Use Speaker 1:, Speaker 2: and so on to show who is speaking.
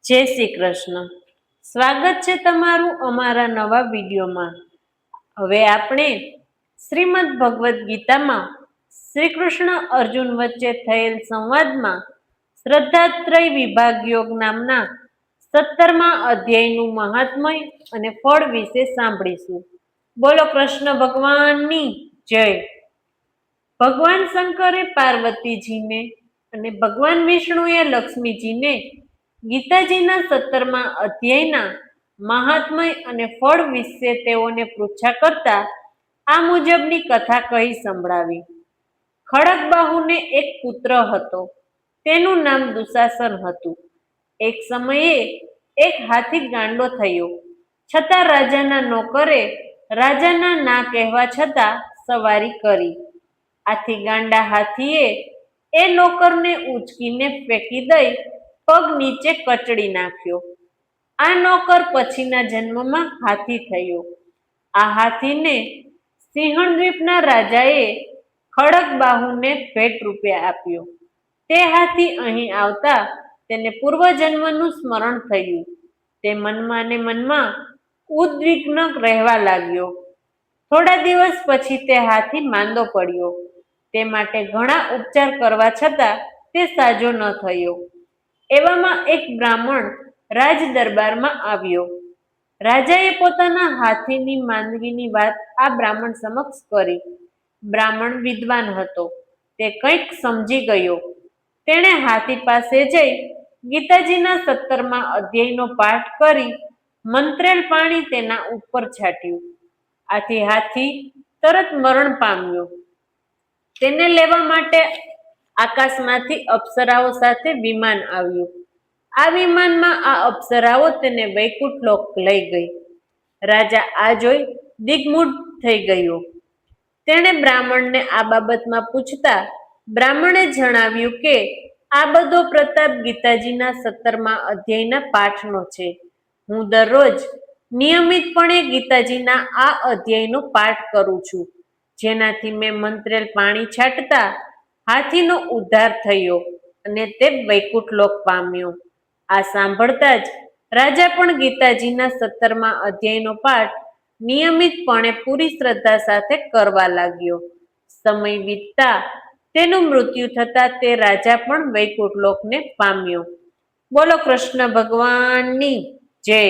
Speaker 1: જય શ્રી કૃષ્ણ. સ્વાગત છે તમારું અમારા નવા વિડીયોમાં. હવે આપણે શ્રીમદ ભગવદ્ ગીતામાં શ્રી કૃષ્ણ અર્જુન વચ્ચે થયેલ સંવાદમાં શ્રદ્ધાત્રય વિભાગ યોગ નામના 17મા અધ્યાયનું મહાત્મય અને ફળ વિશે સાંભળીશું. બોલો કૃષ્ણ ભગવાનની જય. ભગવાન શંકરે પાર્વતીજીને અને ભગવાન વિષ્ણુએ લક્ષ્મીજીને ગીતાજીના 17મા અધ્યાયના મહાત્મય અને ફળ વિશે તેઓને પૃચ્છા કરતા આ મુજબની કથા કહી સંભળાવી. ખડગબાહુને એક પુત્ર હતો. તેનું નામ દુશાસન હતું. એક સમયે એક હાથી ગાંડો થયો, છતાં રાજાના નોકરે રાજાના ના કહેવા છતાં સવારી કરી. આથી ગાંડા હાથીએ એ નોકરને ઉંચકીને ફેંકી દઈ પગ નીચે કચડી નાખ્યો. આ નોકર પછીના જન્મમાં હાથી થયો. આ હાથીને સિંહણદ્વીપના રાજાએ ખડગબાહુને ભેટ રૂપે આપ્યો. તે હાથી અહીં આવતા તેને પૂર્વજન્મનું સ્મરણ થયું. તે મનમાં ને મનમાં ઉદ્વિગ્ન રહેવા લાગ્યો. થોડા દિવસ પછી તે હાથી માંદો પડ્યો. તે માટે ઘણા ઉપચાર કરવા છતાં તે સાજો ન થયો. એવામાં એક બ્રાહ્મણ રાજ દરબારમાં આવ્યો. રાજાએ પોતાના હાથીની માંદગીની વાત આ બ્રાહ્મણ સમક્ષ કરી. બ્રાહ્મણ વિદ્વાન હતો. તે કંઈક સમજી ગયો. તેણે હાથી પાસે જઈ ગીતાજીના 17મા અધ્યાયનો પાઠ કરી મંત્રેલ પાણી તેના ઉપર છાંટ્યું. આથી હાથી તરત મરણ પામ્યો. તેને લેવા માટે આકાશમાંથી અપ્સરાઓ સાથે વિમાન આવ્યું. આ વિમાનમાં આ અપ્સરાઓ તેને વૈકુંઠ લોક લઈ ગઈ. રાજા આ જોઈ દિગ્મૂઢ થઈ ગયો. તેણે બ્રાહ્મણને આ બાબતમાં પૂછતા બ્રાહ્મણે જણાવ્યું કે આ બધો પ્રતાપ ગીતાજીના 17મા અધ્યાયના પાઠનો છે. હું દરરોજ નિયમિતપણે ગીતાજીના આ અધ્યાયનો પાઠ કરું છું, જેનાથી મેં મંત્રેલ પાણી છાંટતા હાથીનો ઉદ્ધાર થયો અને તે વૈકુંઠ લોક પામ્યો. આ સાંભળતા જ રાજા પણ ગીતાજીના 17મા અધ્યાયનો પાઠ નિયમિતપણે પૂરી શ્રદ્ધા સાથે કરવા લાગ્યો. સમય વીતતા તેનું મૃત્યુ થતા તે રાજા પણ વૈકુંઠ લોકને પામ્યો. બોલો કૃષ્ણ ભગવાનની જય.